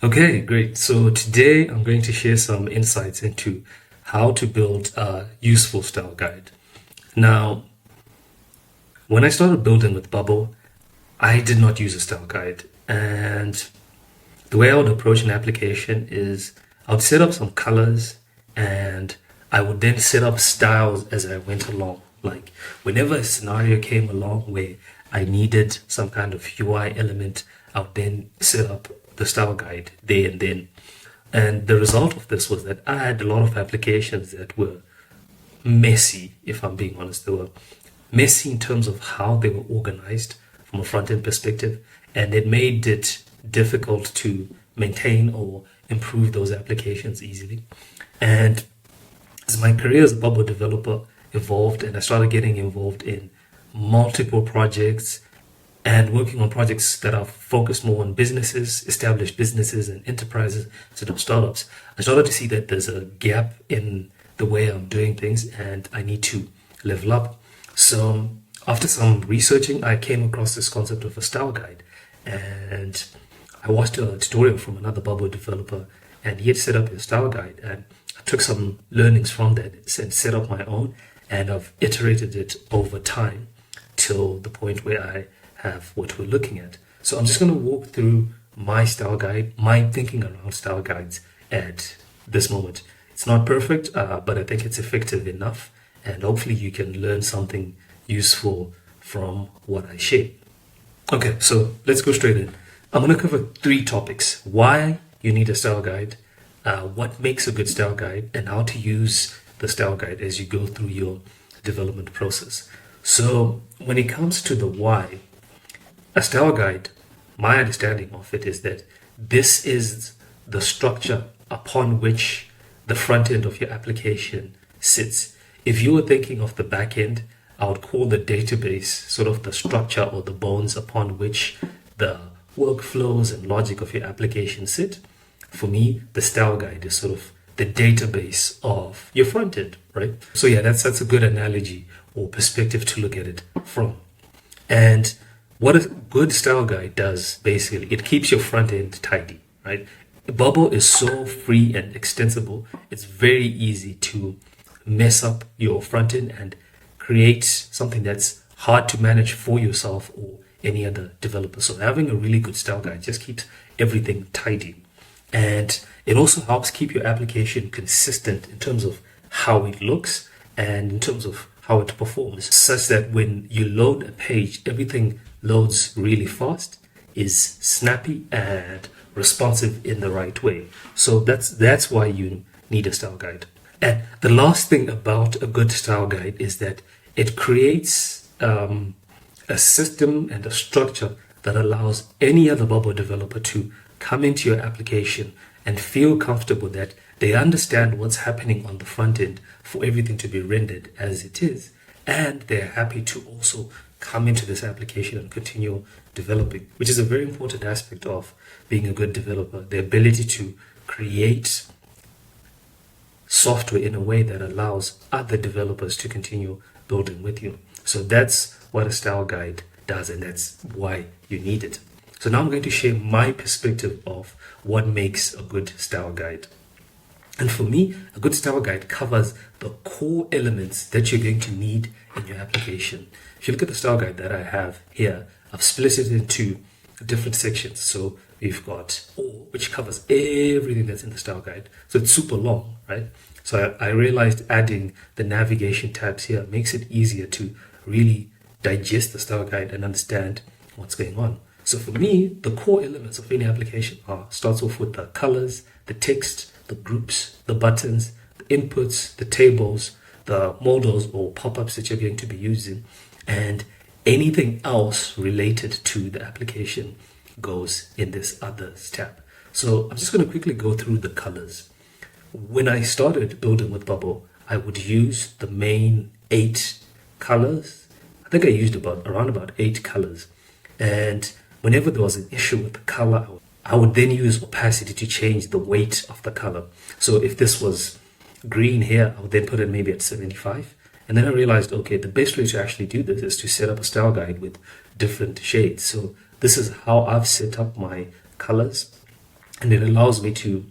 Okay, great. So today I'm going to share some insights into how to build a useful style guide. Now, when I started building with Bubble, I did not use a style guide. And the way I would approach an application is I would set up some colors and I would then set up styles as I went along. Like whenever a scenario came along where I needed some kind of UI element, I would then set up the style guide there and then. And the result of this was that I had a lot of applications that were messy, if I'm being honest. They were messy in terms of how they were organized from a front end perspective, and it made it difficult to maintain or improve those applications easily. And as my career as a Bubble developer evolved and I started getting involved in multiple projects and working on projects that are focused more on businesses, established businesses and enterprises instead of startups, I started to see that there's a gap in the way I'm doing things and I need to level up. So after some researching, I came across this concept of a style guide, and I watched a tutorial from another Bubble developer and he had set up a style guide, and I took some learnings from that and set up my own, and I've iterated it over time till the point where I have what we're looking at. So I'm just going to walk through my style guide, my thinking around style guides at this moment. It's not perfect, but I think it's effective enough, and hopefully you can learn something useful from what I share. Okay, so let's go straight in. I'm going to cover three topics: why you need a style guide, what makes a good style guide, and how to use the style guide as you go through your development process. So when it comes to the why, a style guide, my understanding of it is that this is the structure upon which the front end of your application sits. If you were thinking of the back end, I would call the database sort of the structure or the bones upon which the workflows and logic of your application sit. For me, the style guide is sort of the database of your front end, right? So yeah, that's a good analogy or perspective to look at it from. And what a good style guide does, basically, it keeps your front end tidy, right? Bubble is so free and extensible. It's very easy to mess up your front end and create something that's hard to manage for yourself or any other developer. So having a really good style guide just keeps everything tidy. And it also helps keep your application consistent in terms of how it looks and in terms of how it performs, such that when you load a page, everything loads really fast, is snappy and responsive in the right way. So that's why you need a style guide. And the last thing about a good style guide is that it creates a system and a structure that allows any other Bubble developer to come into your application and feel comfortable that they understand what's happening on the front end for everything to be rendered as it is. And they're happy to also come into this application and continue developing, which is a very important aspect of being a good developer, the ability to create software in a way that allows other developers to continue building with you. So that's what a style guide does, and that's why you need it. So now I'm going to share my perspective of what makes a good style guide. And for me, a good style guide covers the core elements that you're going to need in your application. If you look at the style guide that I have here, I've split it into different sections. So we've got all, which covers everything that's in the style guide. So it's super long, right? So I realized adding the navigation tabs here makes it easier to really digest the style guide and understand what's going on. So for me, the core elements of any application starts off with the colors, the text, the groups, the buttons, the inputs, the tables, the modals or pop-ups that you're going to be using, and anything else related to the application goes in this others tab. So I'm just going to quickly go through the colors. When I started building with Bubble, I would use the main 8 colors. I think I used around about 8 colors. And whenever there was an issue with the color, I would then use opacity to change the weight of the color. So if this was green here, I would then put it maybe at 75. And then I realized, okay, the best way to actually do this is to set up a style guide with different shades. So this is how I've set up my colors. and it allows me to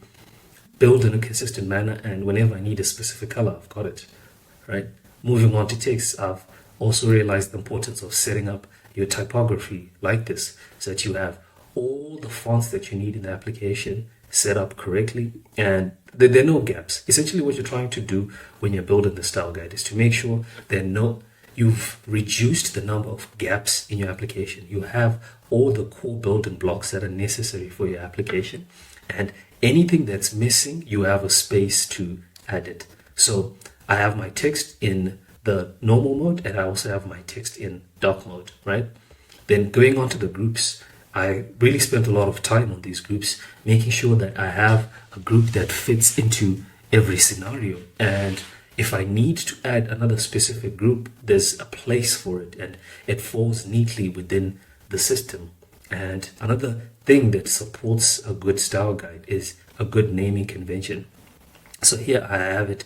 build in a consistent manner, and whenever I need a specific color, I've got it, right? Moving on to text, I've also realized the importance of setting up your typography like this so that you have all the fonts that you need in the application set up correctly, and there are no gaps. Essentially, what you're trying to do when you're building the style guide is to make sure you've reduced the number of gaps in your application. You have all the core building blocks that are necessary for your application, and anything that's missing, you have a space to add it. So I have my text in the normal mode, and I also have my text in dark mode, right? Then going on to the groups, I really spent a lot of time on these groups, making sure that I have a group that fits into every scenario. And if I need to add another specific group, there's a place for it, and it falls neatly within the system. And another thing that supports a good style guide is a good naming convention. So here I have it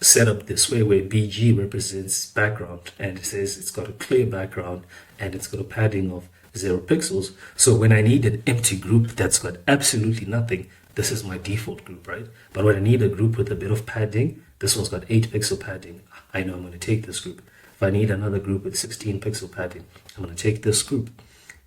set up this way where BG represents background, and it says it's got a clear background and it's got a padding of 0 pixels. So when I need an empty group that's got absolutely nothing, this is my default group, right? But when I need a group with a bit of padding, this one's got 8 pixel padding, I know I'm going to take this group. If I need another group with 16 pixel padding, I'm going to take this group.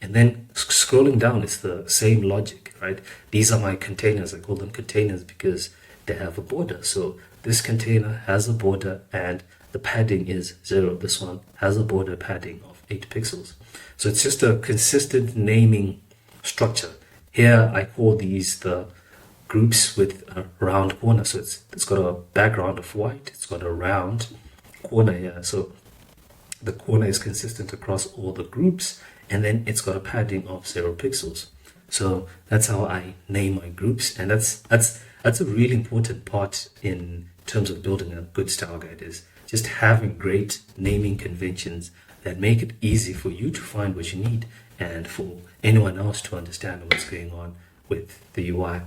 And then scrolling down, it's the same logic, right? These are my containers. I call them containers because they have a border. So this container has a border and the padding is 0. This one has a border padding of 8 pixels. So it's just a consistent naming structure. Here I call these the groups with a round corner. So it's got a background of white. It's got a round corner here. So the corner is consistent across all the groups, and then it's got a padding of 0 pixels. So that's how I name my groups, and that's a really important part in terms of building a good style guide, is just having great naming conventions that make it easy for you to find what you need and for anyone else to understand what's going on with the UI.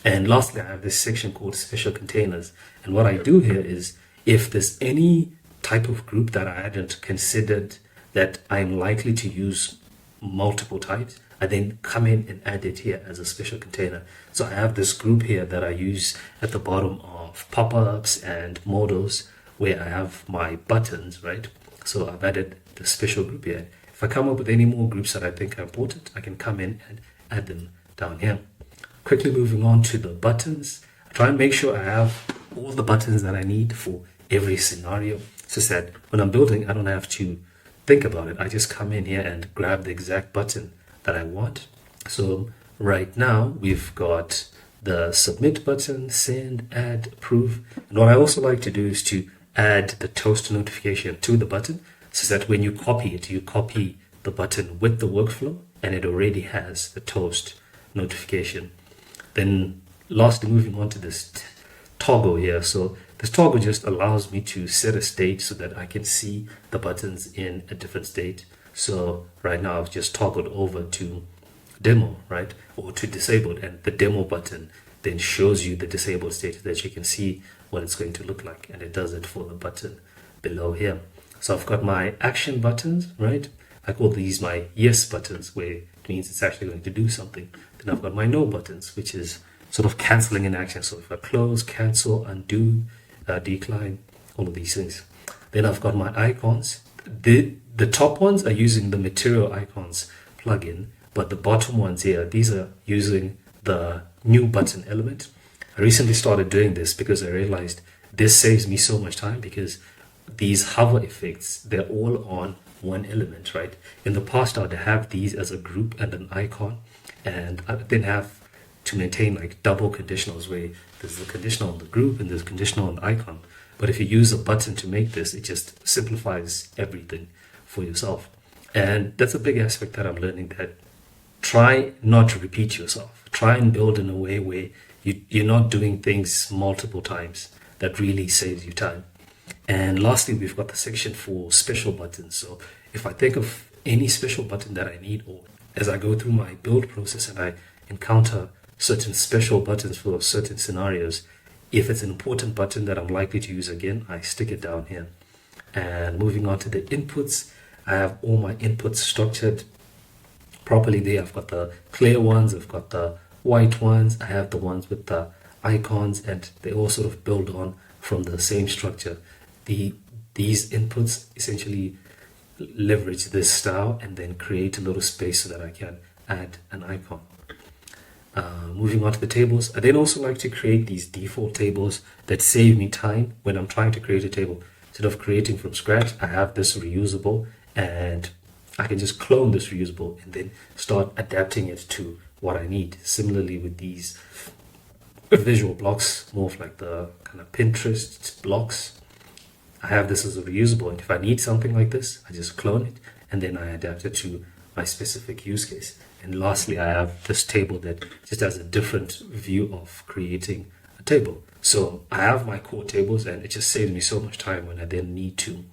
And lastly, I have this section called special containers, and what I do here is if there's any type of group that I hadn't considered that I'm likely to use multiple types, I then come in and add it here as a special container. So I have this group here that I use at the bottom of pop-ups and modals where I have my buttons, right? So I've added the special group here. If I come up with any more groups that I think are important, I can come in and add them down here. Quickly moving on to the buttons, I try and make sure I have all the buttons that I need for every scenario, so that when I'm building, I don't have to think about it. I just come in here and grab the exact button that I want. So right now we've got the submit button, send, add, approve. And what I also like to do is to add the toast notification to the button, so that when you copy it, you copy the button with the workflow and it already has the toast notification. Then lastly, moving on to this toggle here. So this toggle just allows me to set a state so that I can see the buttons in a different state. So right now I've just toggled over to demo, right? Or to disabled, and the demo button then shows you the disabled state so that you can see what it's going to look like, and it does it for the button below here. So I've got my action buttons, right? I call these my yes buttons, where it means it's actually going to do something. Then I've got my no buttons, which is sort of canceling in action. So if I close, cancel, undo, decline, all of these things. Then I've got my icons. The top ones are using the material icons plugin, but the bottom ones here, these are using the new button element. I recently started doing this because I realized this saves me so much time, because these hover effects, they're all on one element, right? In the past, I would have these as a group and an icon, and I then have to maintain like double conditionals where there's the conditional on the group and there's conditional on the icon. But if you use a button to make this, it just simplifies everything for yourself. And that's a big aspect that I'm learning, that try not to repeat yourself. Try and build in a way where you're not doing things multiple times. That really saves you time. And lastly, we've got the section for special buttons. So if I think of any special button that I need, or as I go through my build process and I encounter certain special buttons for certain scenarios, if it's an important button that I'm likely to use again, I stick it down here. And moving on to the inputs, I have all my inputs structured properly there. I've got the clear ones, I've got the white ones, I have the ones with the icons, and they all sort of build on from the same structure. These inputs essentially leverage this style and then create a little space so that I can add an icon. Moving on to the tables, I then also like to create these default tables that save me time when I'm trying to create a table. Instead of creating from scratch, I have this reusable, and I can just clone this reusable and then start adapting it to what I need. Similarly with these visual blocks, more of like the kind of Pinterest blocks, I have this as a reusable, and if I need something like this, I just clone it and then I adapt it to my specific use case. And lastly, I have this table that just has a different view of creating a table. So I have my core tables, and it just saves me so much time when I then need to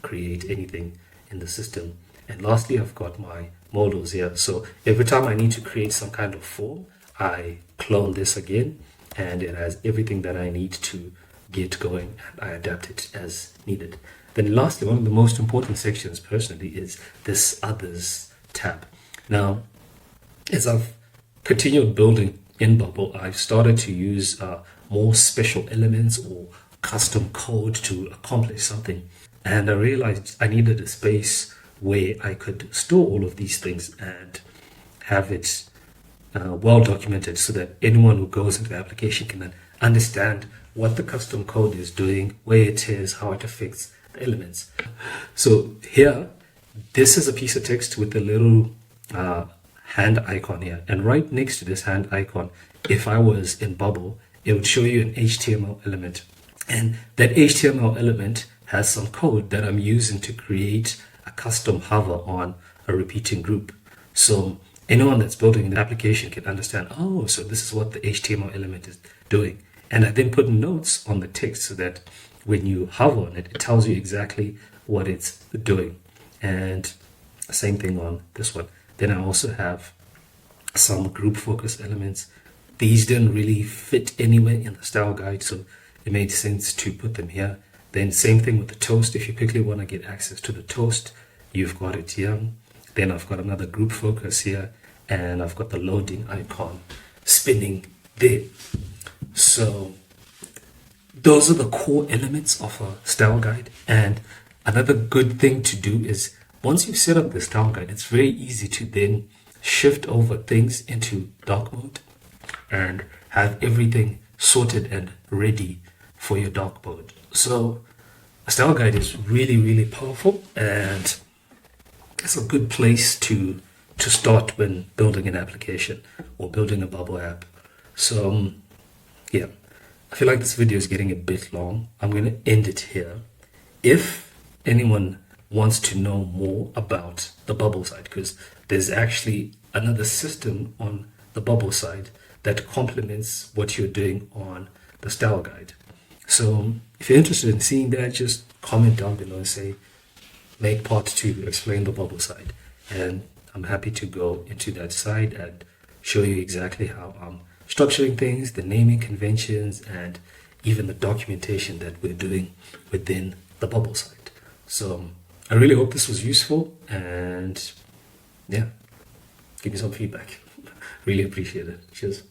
create anything in the system. And lastly, I've got my models here. So every time I need to create some kind of form, I clone this again, and it has everything that I need to get going, and I adapt it as needed. Then lastly, one of the most important sections personally is this others tab. Now, as I've continued building in Bubble, I've started to use more special elements or custom code to accomplish something. And I realized I needed a space where I could store all of these things and have it well documented so that anyone who goes into the application can understand what the custom code is doing, where it is, how it affects the elements. So here, this is a piece of text with a little hand icon here, and right next to this hand icon, if I was in Bubble, it would show you an HTML element, and that HTML element has some code that I'm using to create a custom hover on a repeating group. So anyone that's building the application can understand, oh, so this is what the HTML element is doing. And I then put notes on the text so that when you hover on it, it tells you exactly what it's doing. And same thing on this one. Then I also have some group focus elements. These didn't really fit anywhere in the style guide, so it made sense to put them here. Then same thing with the toast. If you quickly want to get access to the toast, you've got it here. Then I've got another group focus here, and I've got the loading icon spinning there. So those are the core elements of a style guide. And another good thing to do is once you've set up the style guide, it's very easy to then shift over things into dark mode and have everything sorted and ready for your dark mode. So a style guide is really, really powerful, and it's a good place to start when building an application or building a Bubble app. So yeah, I feel like this video is getting a bit long. I'm going to end it here. If anyone wants to know more about the Bubble side, because there's actually another system on the Bubble side that complements what you're doing on the style guide. So if you're interested in seeing that, just comment down below and say, make part 2, explain the Bubble side. And I'm happy to go into that side and show you exactly how I'm structuring things, the naming conventions, and even the documentation that we're doing within the Bubble side. So I really hope this was useful, and yeah, give me some feedback. Really appreciate it. Cheers.